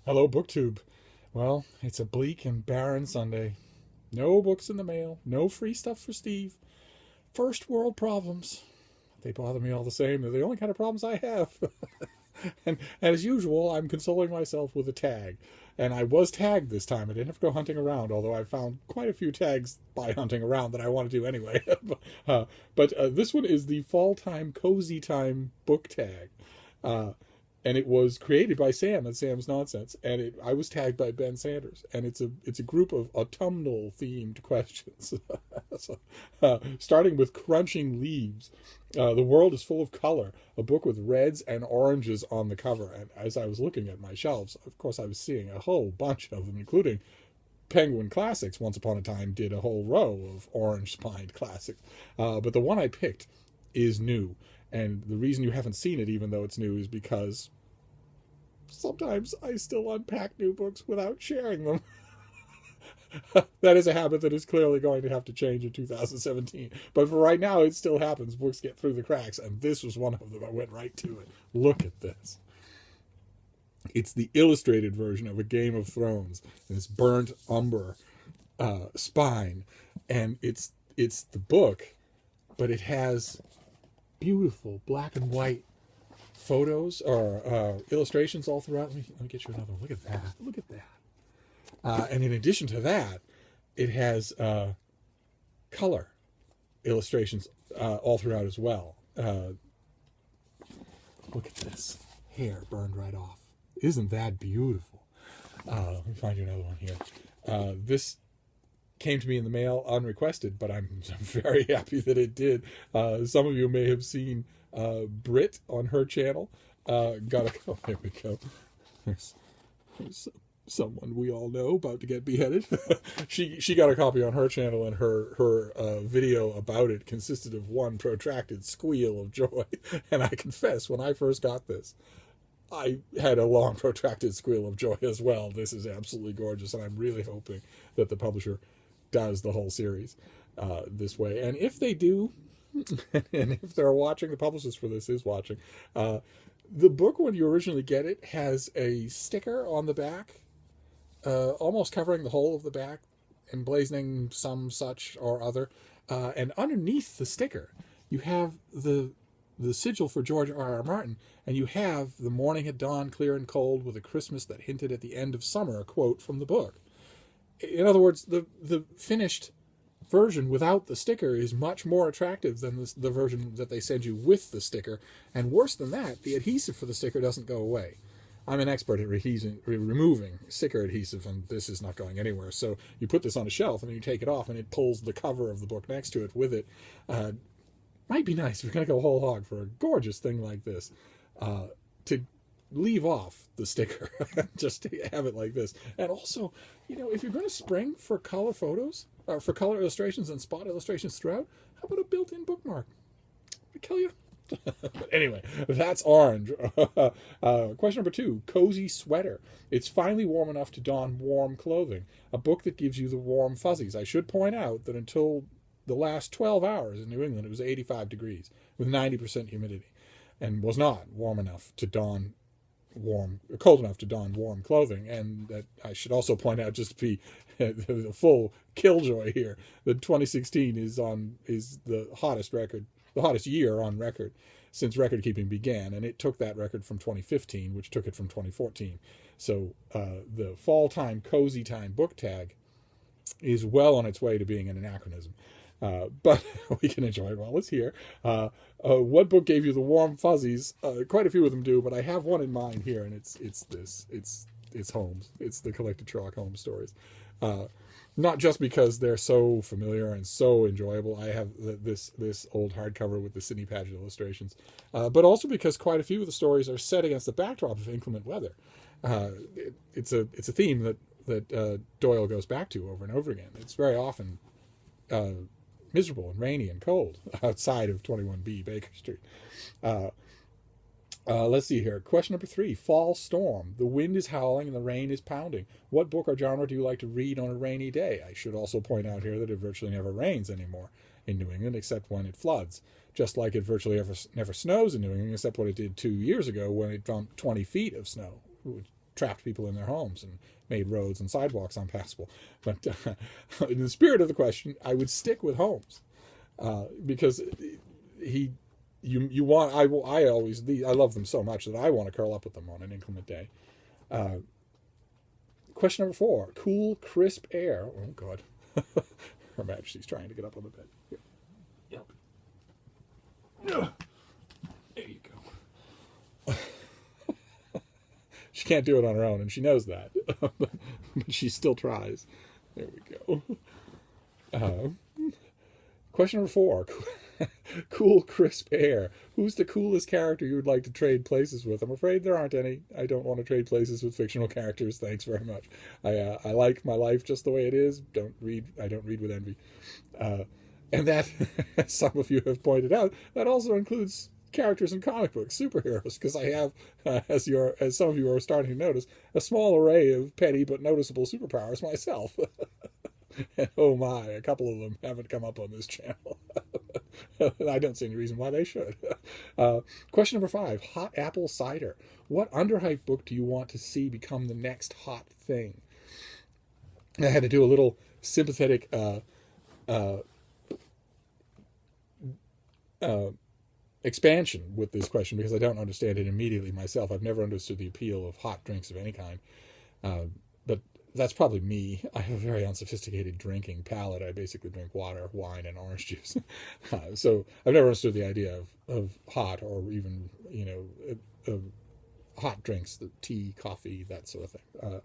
Hello, BookTube. Well, it's a bleak and barren Sunday. No books in the mail, no free stuff for Steve. First world problems. They bother me all the same. They're the only kind of problems I have. and as usual, I'm consoling myself with a tag. And I was tagged this time. I didn't have to go hunting around, although I found quite a few tags by hunting around that I want to do anyway. But this one is the Fall Time Cozy Time book tag. Uh, and it was created by Sam at Sam's Nonsense, and I was tagged by Ben Sanders, and it's a group of autumnal themed questions, so, starting with crunching leaves. The world is full of color. A book with reds and oranges on the cover, and as I was looking at my shelves, of course, I was seeing a whole bunch of them, including Penguin Classics. Once upon a time, did a whole row of orange spined classics, but the one I picked is new. And the reason you haven't seen it, even though it's new, is because sometimes I still unpack new books without sharing them. That is a habit that is clearly going to have to change in 2017. But for right now, it still happens. Books get through the cracks, and this was one of them. I went right to it. Look at this. It's the illustrated version of A Game of Thrones, and it's burnt umber spine, and it's the book, but it has beautiful black and white photos or illustrations all throughout. Let me get you another one. Look at that. Look at that. And in addition to that, it has color illustrations all throughout as well. Look at this. Hair burned right off. Isn't that beautiful? Let me find you another one here. This came to me in the mail unrequested, but I'm very happy that it did. Some of you may have seen Brit on her channel. Got a oh, there we go. There's someone we all know about to get beheaded. she got a copy on her channel, and her video about it consisted of one protracted squeal of joy. And I confess, when I first got this, I had a long protracted squeal of joy as well. This is absolutely gorgeous, and I'm really hoping that the publisher does the whole series this way. And if they do, and if they're watching, the publicist for this is watching, the book, when you originally get it, has a sticker on the back, almost covering the whole of the back, emblazoning some such or other. And underneath the sticker, you have the sigil for George R. R. Martin, and you have "The morning had dawned clear and cold, with a Christmas that hinted at the end of summer," a quote from the book. In other words, the finished version without the sticker is much more attractive than the version that they send you with the sticker. And worse than that, the adhesive for the sticker doesn't go away. I'm an expert at removing sticker adhesive, and this is not going anywhere. So you put this on a shelf, and then you take it off, and it pulls the cover of the book next to it with it. Might be nice if you're going to go whole hog for a gorgeous thing like this, to leave off the sticker, just to have it like this. And also, if you're going to spring for color photos, or for color illustrations and spot illustrations throughout, how about a built-in bookmark? I kill you. But anyway, that's orange. Question number 2, cozy sweater. It's finally warm enough to don warm clothing. A book that gives you the warm fuzzies. I should point out that until the last 12 hours in New England, it was 85 degrees with 90% humidity, and was not warm enough to don cold enough to don warm clothing. And that I should also point out, just to be the full killjoy here, that 2016 is the hottest year on record since record keeping began, and it took that record from 2015, which took it from 2014. So the fall time cozy time book tag is well on its way to being an anachronism. But we can enjoy it while it's here. What book gave you the warm fuzzies? Quite a few of them do, but I have one in mind here, and it's Holmes. It's the collected Sherlock Holmes stories. Not just because they're so familiar and so enjoyable. I have this old hardcover with the Sidney Paget illustrations, but also because quite a few of the stories are set against the backdrop of inclement weather. It's a theme that Doyle goes back to over and over again. It's very often miserable and rainy and cold outside of 21B Baker Street. Let's see here. Question number 3, fall storm. The wind is howling and the rain is pounding. What book or genre do you like to read on a rainy day? I should also point out here that it virtually never rains anymore in New England, except when it floods. Just like it virtually never snows in New England, except what it did 2 years ago when it dumped 20 feet of snow, trapped people in their homes and made roads and sidewalks unpassable. But in the spirit of the question, I would stick with Holmes, because you want I love them so much that I want to curl up with them on an inclement day. Question number 4: cool, crisp air. Oh God, Her Majesty's trying to get up on the bed. Here. Yep. There you go. She can't do it on her own, and she knows that, but she still tries. There we go. Question number 4. Cool, crisp air. Who's the coolest character you would like to trade places with? I'm afraid there aren't any. I don't want to trade places with fictional characters. Thanks very much. I like my life just the way it is. I don't read with envy. And that, as some of you have pointed out, that also includes characters in comic books, superheroes, because I have, as some of you are starting to notice, a small array of petty but noticeable superpowers myself. And oh my, a couple of them haven't come up on this channel. I don't see any reason why they should. Question number 5, hot apple cider. What Underhyped book do you want to see become the next hot thing? I had to do a little sympathetic expansion with this question because I don't understand it immediately myself. I've never understood the appeal of hot drinks of any kind. But that's probably me. I have a very unsophisticated drinking palate. I basically drink water, wine, and orange juice. So I've never understood the idea of hot, or even, hot drinks, the tea, coffee, that sort of thing.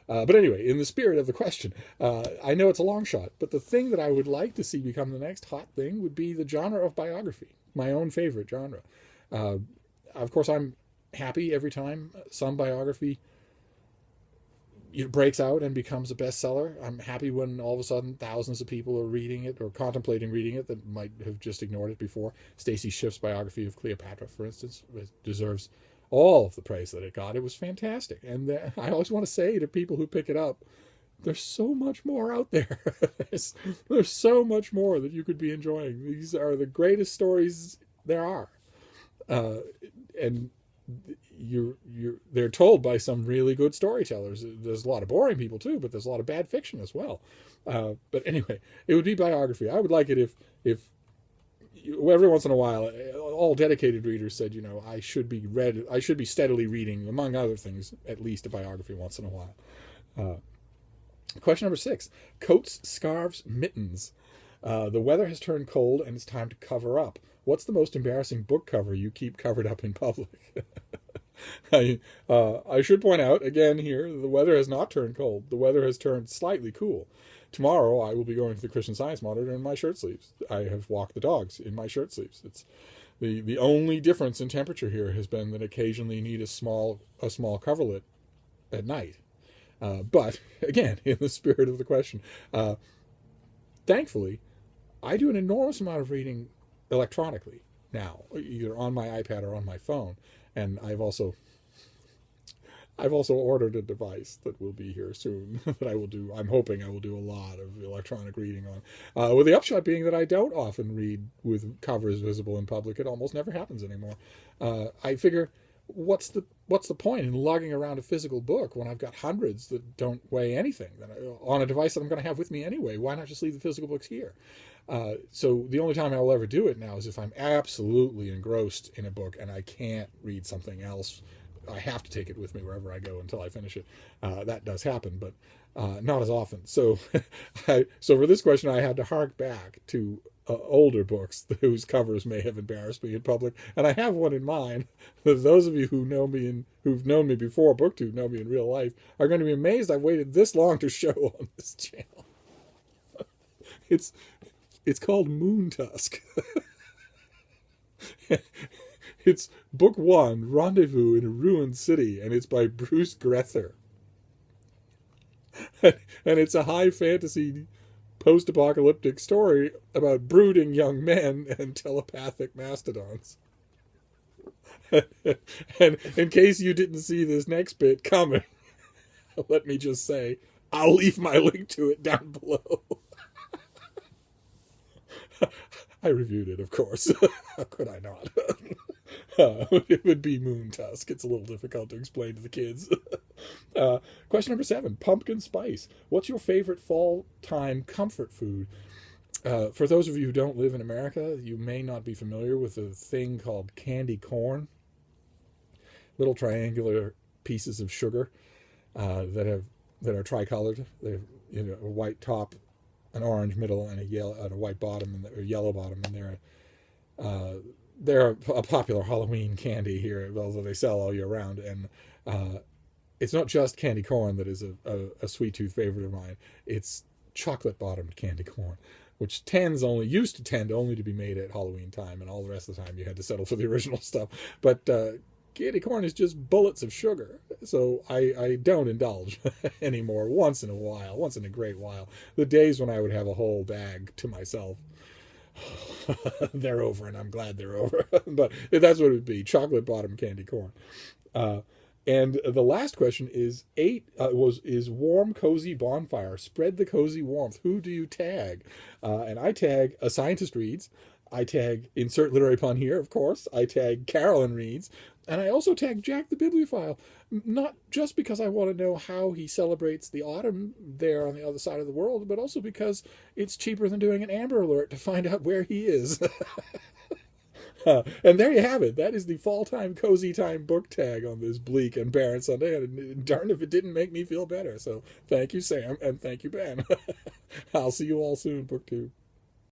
But anyway, in the spirit of the question, I know it's a long shot, but the thing that I would like to see become the next hot thing would be the genre of biography, my own favorite genre. Of course, I'm happy every time some biography breaks out and becomes a bestseller. I'm happy when all of a sudden thousands of people are reading it or contemplating reading it that might have just ignored it before. Stacey Schiff's biography of Cleopatra, for instance, deserves all of the praise that it got. It was fantastic. And I always want to say to people who pick it up, there's so much more out there. there's so much more that you could be enjoying. These are the greatest stories there are. And they're told by some really good storytellers. There's a lot of boring people too, but there's a lot of bad fiction as well. But anyway, it would be biography. I would like it if every once in a while, all dedicated readers said, I should be steadily reading, among other things, at least a biography once in a while. Question number 6, coats, scarves, mittens. The weather has turned cold and it's time to cover up. What's the most embarrassing book cover you keep covered up in public? I should point out, again here, the weather has not turned cold. The weather has turned slightly cool. Tomorrow I will be going to the Christian Science Monitor in my shirt sleeves. I have walked the dogs in my shirt sleeves. It's the only difference in temperature here has been that occasionally you need a small coverlet at night. But again, in the spirit of the question, thankfully, I do an enormous amount of reading electronically now, either on my iPad or on my phone. And I've also ordered a device that will be here soon that I'm hoping I will do a lot of electronic reading on. With the upshot being that I don't often read with covers visible in public. It almost never happens anymore. I figure, what's the point in lugging around a physical book when I've got hundreds that don't weigh anything on a device that I'm going to have with me anyway? Why not just leave the physical books here? So the only time I will ever do it now is if I'm absolutely engrossed in a book and I can't read something else. I have to take it with me wherever I go until I finish it. That does happen, but not as often. So, so for this question, I had to hark back to older books whose covers may have embarrassed me in public, and I have one in mind that those of you who know me and who've known me before BookTube know me in real life are going to be amazed I've waited this long to show on this channel. It's called Moontusk. It's book 1, Rendezvous in a Ruined City, and it's by Bruce Grether. And it's a high fantasy post-apocalyptic story about brooding young men and telepathic mastodons. And in case you didn't see this next bit coming, let me just say, I'll leave my link to it down below. I reviewed it, of course. How could I not? It would be Moontusk. It's a little difficult to explain to the kids. Uh, Question number 7, pumpkin spice. What's your favorite fall time comfort food? For those of you who don't live in America, you may not be familiar with a thing called candy corn. Little triangular pieces of sugar that are tricolored. They're a white top, an orange middle, and a white bottom, and a yellow bottom, and they're a popular Halloween candy here, although they sell all year round. And it's not just candy corn that is a sweet tooth favorite of mine. It's chocolate bottomed candy corn, which used to tend only to be made at Halloween time, and all the rest of the time you had to settle for the original stuff. But candy corn is just bullets of sugar, so I don't indulge anymore. Once in a great while. The days when I would have a whole bag to myself, they're over, and I'm glad they're over. But that's what it would be: chocolate bottom candy corn. And the last question is warm, cozy bonfire. Spread the cozy warmth. Who do you tag? And I tag A Scientist Reads. I tag insert literary pun here, of course. I tag Carolyn Reads. And I also tag Jack the Bibliophile. Not just because I want to know how he celebrates the autumn there on the other side of the world, but also because it's cheaper than doing an Amber Alert to find out where he is. And there you have it. That is the fall time, cozy time book tag on this bleak and barren Sunday. And darn if it didn't make me feel better. So thank you, Sam, and thank you, Ben. I'll see you all soon, BookTube.